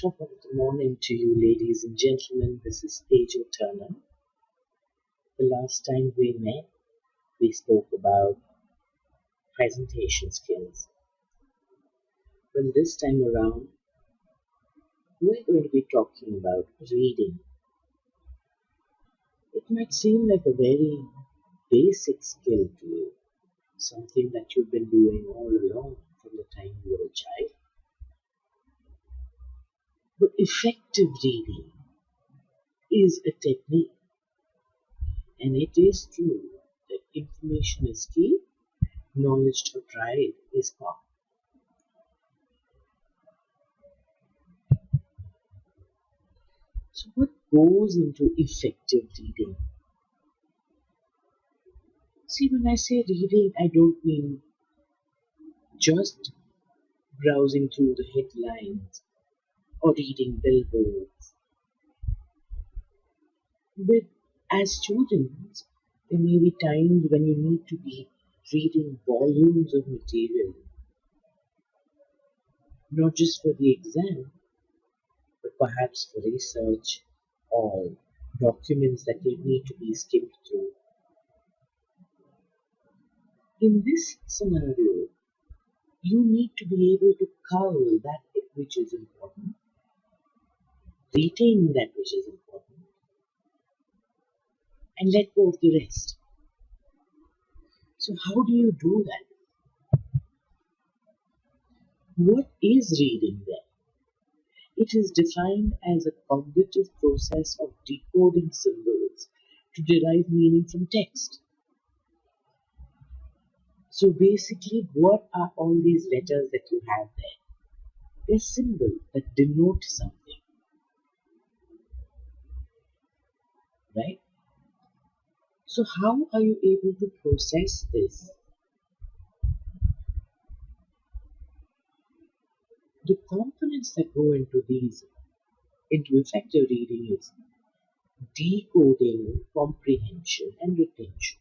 Top of the morning to you, ladies and gentlemen. This is Tejo Turner. The last time we met, we spoke about presentation skills. Well, this time around, we're going to be talking about reading. It might seem like a very basic skill to you, something that you've been doing all along from the time you were a child. But effective reading is a technique, and it is true that information is key, knowledge to pride is power. So, what goes into effective reading? See, when I say reading, I don't mean just browsing through the headlines or reading billboards. But as students, there may be times when you need to be reading volumes of material, not just for the exam, but perhaps for research or documents that you need to be skimmed through. In this scenario, you need to be able to cull that which is important, retain that which is important, and let go of the rest. So, how do you do that? What is reading then? It is defined as a cognitive process of decoding symbols to derive meaning from text. So basically, what are all these letters that you have there? They're symbols that denote something, right? So how are you able to process this? The components that go into effective reading is decoding, comprehension, and retention.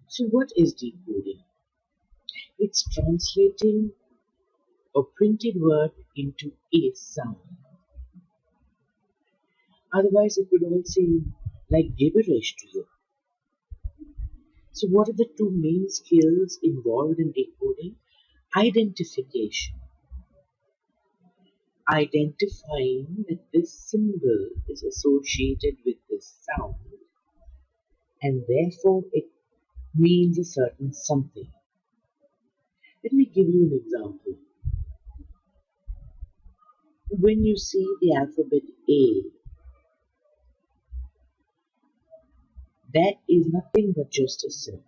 So what is decoding? It's translating a printed word into a sound. Otherwise, it would all seem like gibberish to you. So, what are the two main skills involved in decoding? Identification. Identifying that this symbol is associated with this sound, and therefore it means a certain something. Let me give you an example. When you see the alphabet A, that is nothing but just a symbol.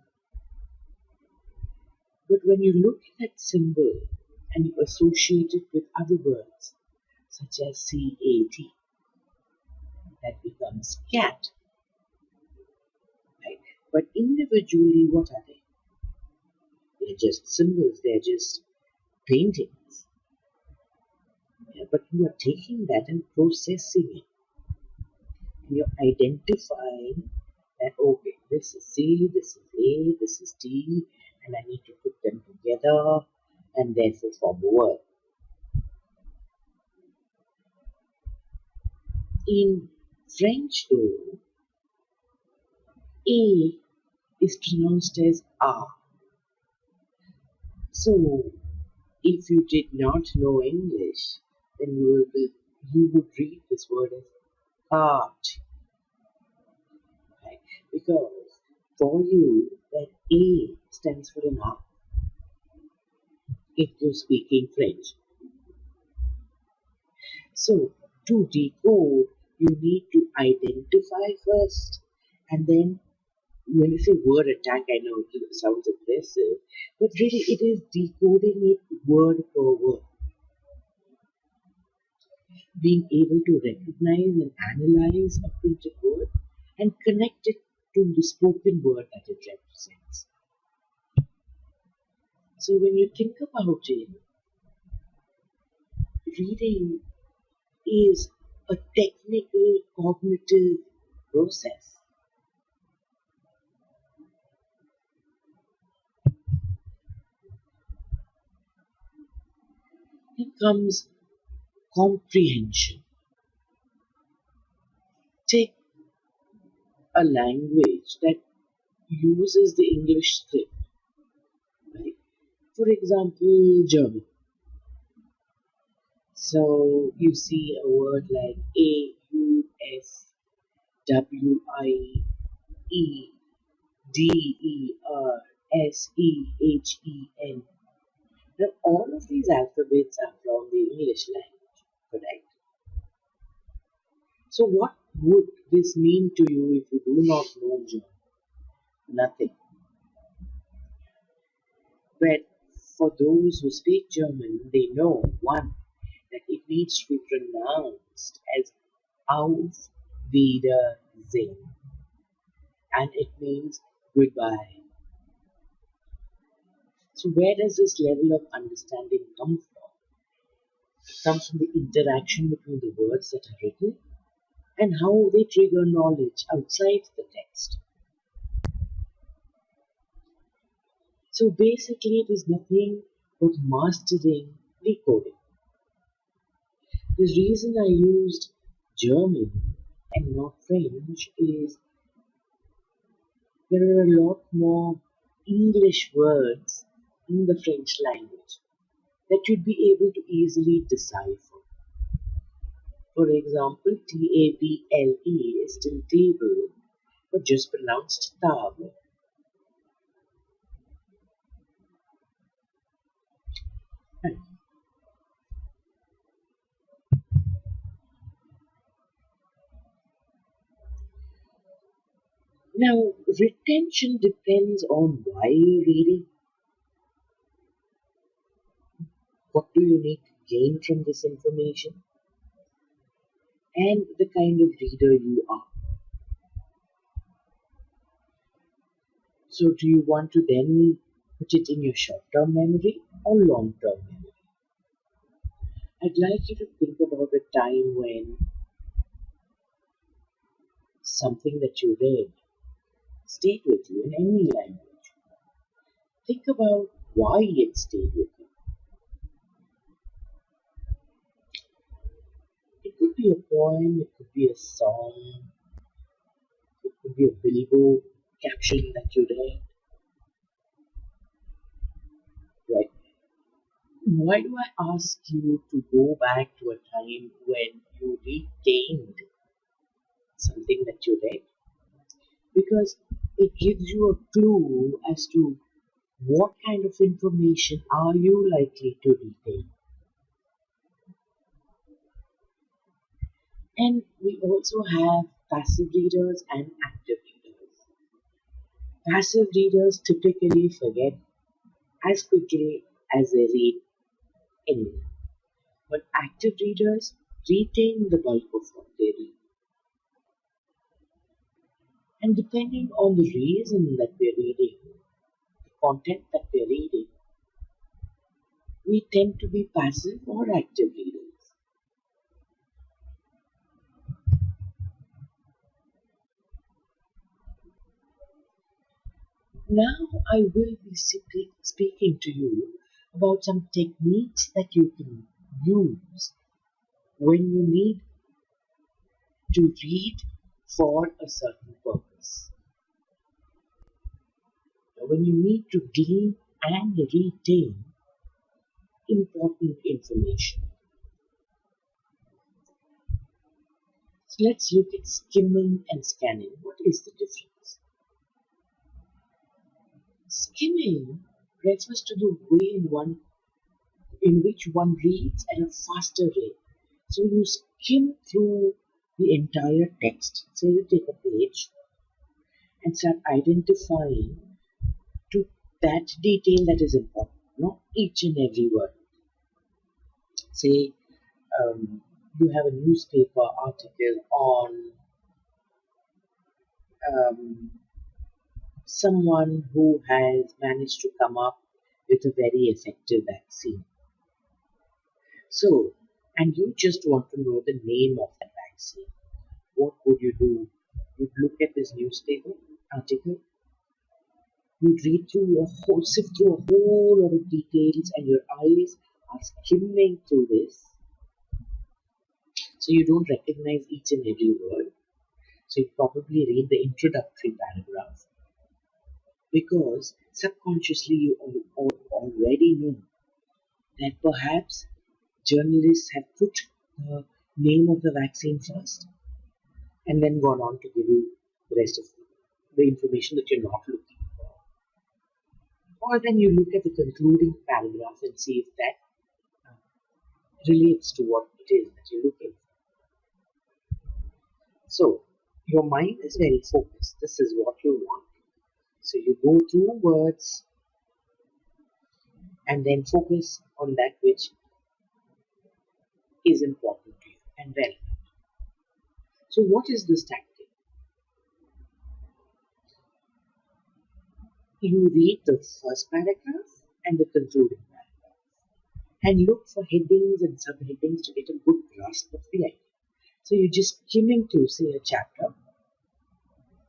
But when you look at that symbol and you associate it with other words, such as CAT, that becomes cat. Right? But individually, what are they? They're just symbols, they're just paintings. Yeah, but you are taking that and processing it. And you're identifying that, okay, this is C, this is A, this is T, and I need to put them together and therefore form a word. In French, though, A is pronounced as R. So, if you did not know English, then you would read this word as cart. Right? Because for you, that A stands for an R if you're speaking French. So, to decode, you need to identify first, and then when you say word attack, I know it sounds aggressive, but really it is decoding it word per word. Being able to recognize and analyze a printed word and connect it to the spoken word that it represents. So when you think about it, reading is a technical cognitive process. Then comes comprehension. Take a language that uses the English script, right? For example, German. So you see a word like AUFWIEDERSEHEN. Now all of these alphabets are from the English language, correct? So what would this mean to you if you do not know German? Nothing. But for those who speak German, they know one, that it needs to be pronounced as Auf Wiedersehen, and it means goodbye. So where does this level of understanding come from? It comes from the interaction between the words that are written and how they trigger knowledge outside the text. So basically it is nothing but mastering decoding. The reason I used German and not French is there are a lot more English words in the French language that you'd be able to easily decipher. For example, table is still table, but just pronounced table. Now, retention depends on why you're reading. What do you need to gain from this information? And the kind of reader you are. So, do you want to then put it in your short term memory or long term memory? I'd like you to think about a time when something that you read stayed with you in any language. Think about why it stayed with you. It could be a poem, it could be a song, it could be a billboard caption that you read. Right? Why do I ask you to go back to a time when you retained something that you read? Because it gives you a clue as to what kind of information are you likely to retain. And we also have passive readers and active readers. Passive readers typically forget as quickly as they read anything, but active readers retain the bulk of what they read. And depending on the reason that we're reading, the content that we're reading, we tend to be passive or active readers. Now I will be speaking to you about some techniques that you can use when you need to read for a certain purpose. When you need to glean and retain important information. So let's look at skimming and scanning. What is the difference? Skimming refers to the way in which one reads at a faster rate. So you skim through the entire text. So you take a page and start identifying to that detail that is important, not each and every word. Say you have a newspaper article on um, someone who has managed to come up with a very effective vaccine. So, and you just want to know the name of that vaccine. What would you do? You'd look at this newspaper article, you'd read through a whole, sift through a whole lot of details, and your eyes are skimming through this, so you don't recognize each and every word. So you probably read the introductory paragraph because subconsciously you already know that perhaps journalists have put the name of the vaccine first and then gone on to give you the rest of the information that you're not looking for. Or then you look at the concluding paragraph and see if that relates to what it is that you're looking for. So your mind is very focused. This is what you want. So you go through words and then focus on that which is important to you and relevant. So what is this tactic? You read the first paragraph and the concluding paragraph and look for headings and subheadings to get a good grasp of the idea. So you're just skimming through, say, a chapter,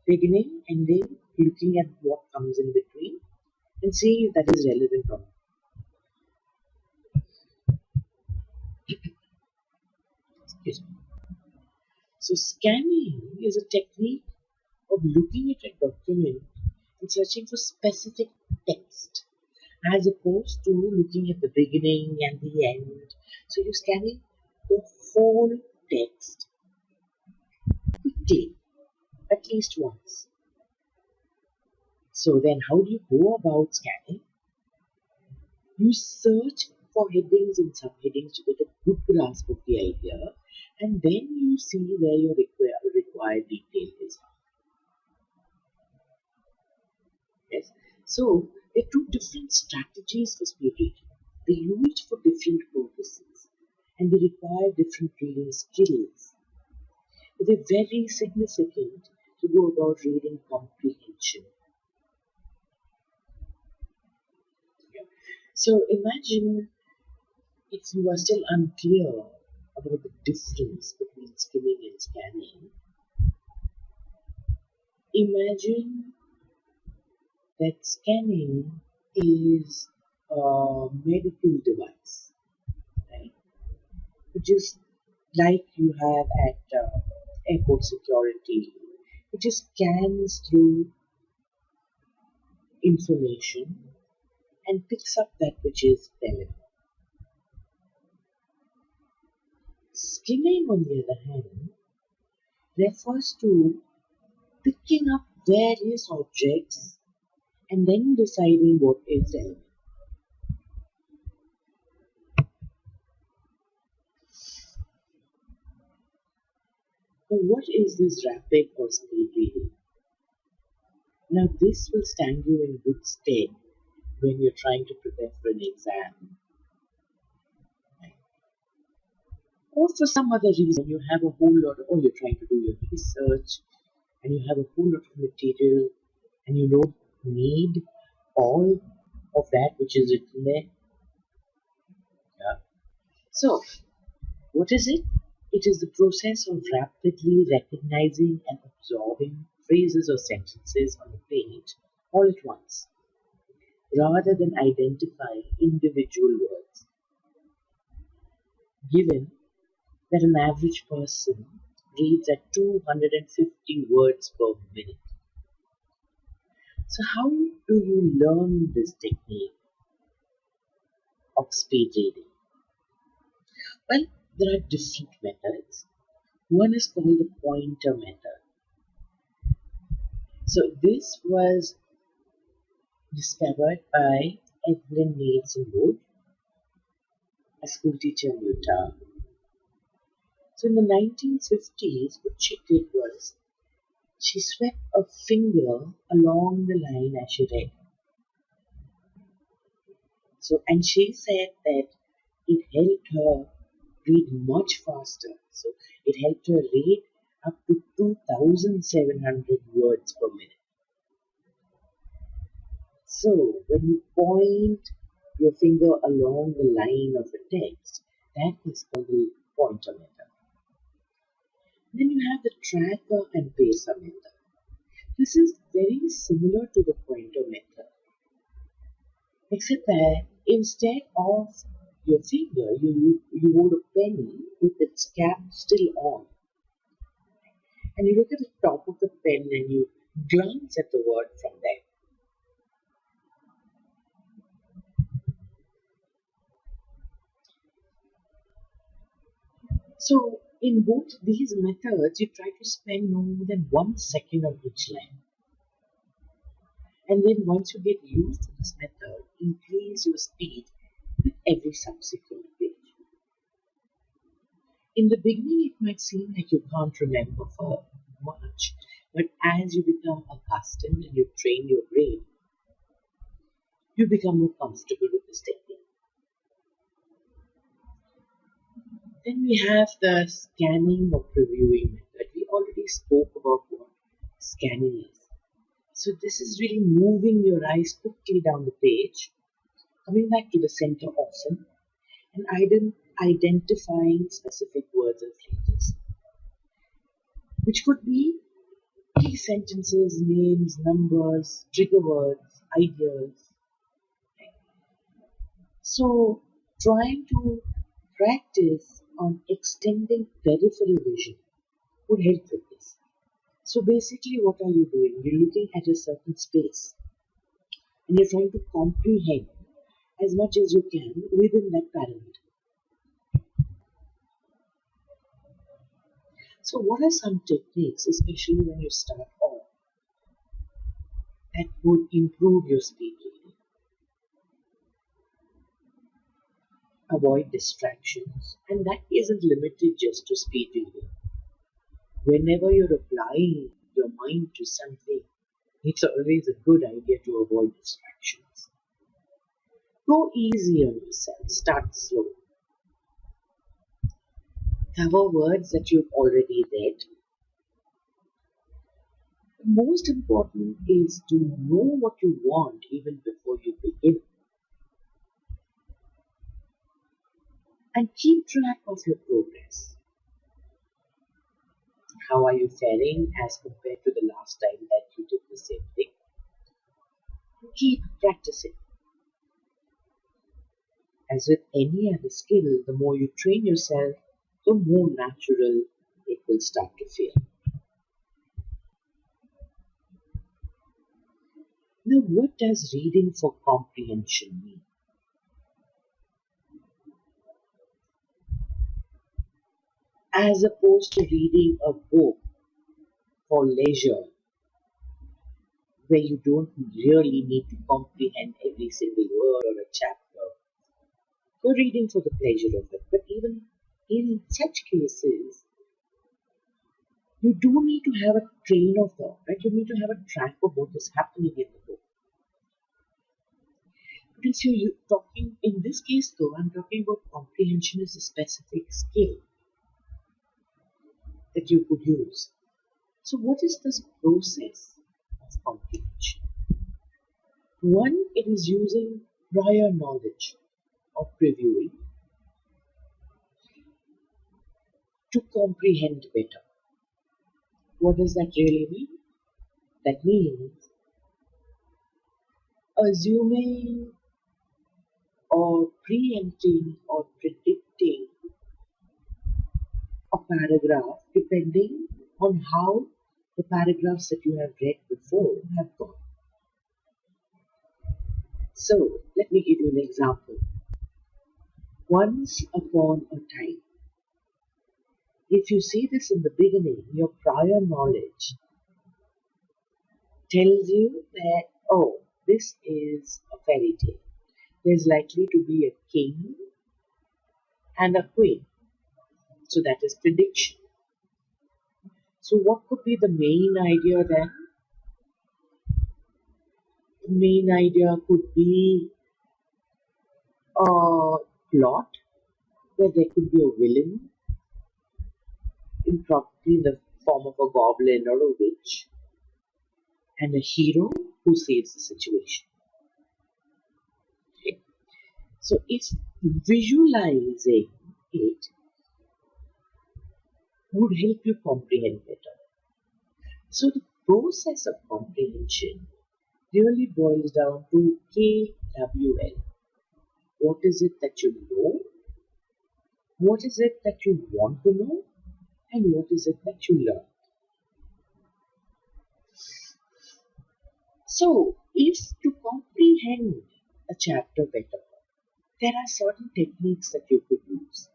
beginning, ending, looking at what comes in between and see if that is relevant or not. Excuse me. So scanning is a technique of looking at a document and searching for specific text as opposed to looking at the beginning and the end. So you're scanning the whole text quickly, at least once. So then how do you go about scanning? You search for headings and subheadings to get a good grasp of the idea, and then you see where your required detail is. Yes. So there are two different strategies for speed reading. They used for different purposes, and they require different reading skills. But they're very significant to go about reading comprehension. So imagine if you are still unclear about the difference between skimming and scanning, imagine that scanning is a medical device, right? Which is like you have at airport security. It just scans through information and picks up that which is relevant. Skimming, on the other hand, refers to picking up various objects and then deciding what is relevant. So what is this rapid or speed reading? Now this will stand you in good stead when you're trying to prepare for an exam, or for some other reason you have a whole lot, or you're trying to do your research and you have a whole lot of material and you don't need all of that which is written there. Yeah. So what is it? It is the process of rapidly recognizing and absorbing phrases or sentences on a page all at once, rather than identifying individual words. Given that an average person reads at 250 words per minute. So how do you learn this technique of speed reading? Well, there are different methods. One is called the pointer method. So this was discovered by Evelyn Nielsen Wood, a school teacher in Utah. So in the 1950s, what she did was she swept a finger along the line as she read. So, and she said that it helped her read much faster. So it helped her read up to 2,700 words per minute. So when you point your finger along the line of a text, that is called the pointer method. Then you have the tracker and pacer method. This is very similar to the pointer method, except that instead of your finger, you hold a pen with its cap still on, and you look at the top of the pen and you glance at the word from there. So, in both these methods, you try to spend no more than 1 second on each line. And then once you get used to this method, increase your speed with every subsequent page. In the beginning, it might seem like you can't remember for much, but as you become accustomed and you train your brain, you become more comfortable with this technique. Then we have the scanning or previewing method. We already spoke about what scanning is. So this is really moving your eyes quickly down the page, coming back to the center often, and identifying specific words and phrases, which could be key sentences, names, numbers, trigger words, ideas. So trying to practice on extending peripheral vision would help with this. So basically what are you doing? You're looking at a certain space and you're trying to comprehend as much as you can within that parameter. So what are some techniques, especially when you start off, that would improve your speed reading? Avoid distractions, and that isn't limited just to speed reading. Whenever you're applying your mind to something, it's always a good idea to avoid distractions. Go easy on yourself, start slow. Cover words that you've already read. The most important is to know what you want even before you begin. And keep track of your progress. How are you faring as compared to the last time that you did the same thing? Keep practicing. As with any other skill, the more you train yourself, the more natural it will start to feel. Now, what does reading for comprehension mean? As opposed to reading a book for leisure, where you don't really need to comprehend every single word or a chapter. You're reading for the pleasure of it. But even in such cases, you do need to have a train of thought, right? You need to have a track of what is happening in the book. But if you're talking, in this case though, I'm talking about comprehension as a specific skill that you could use. So what is this process of comprehension? One, it is using prior knowledge or previewing to comprehend better. What does that really mean? That means assuming or preempting or predicting a paragraph depending on how the paragraphs that you have read before have gone. So, let me give you an example. Once upon a time. If you see this in the beginning, your prior knowledge tells you that, oh, this is a fairy tale. There's likely to be a king and a queen. So that is prediction. So what could be the main idea then? The main idea could be a plot where there could be a villain, probably in the form of a goblin or a witch, and a hero who saves the situation. Okay. So if visualizing it would help you comprehend better. So the process of comprehension really boils down to KWL. What is it that you know? What is it that you want to know? And what is it that you learn? So, if to comprehend a chapter better, there are certain techniques that you could use.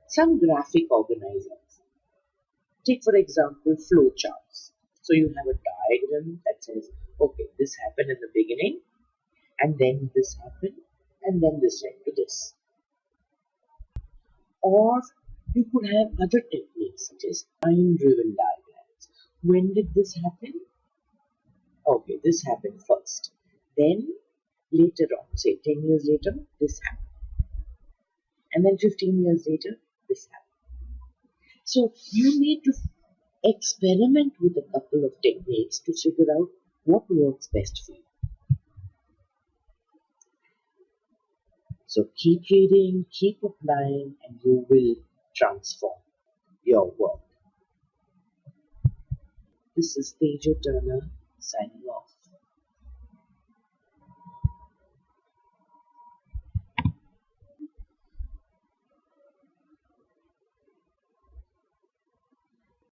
Some graphic organizers. Take, for example, flowcharts. So, you have a diagram that says, okay, this happened in the beginning, and then this happened, and then this led to this. Or you could have other techniques such as time driven diagrams. When did this happen? Okay, this happened first. Then later on, say 10 years later, this happened. And then 15 years later, this happened. So you need to experiment with a couple of techniques to figure out what works best for you. So keep reading, keep applying, and you will transform your work. This is Tejo Turner signing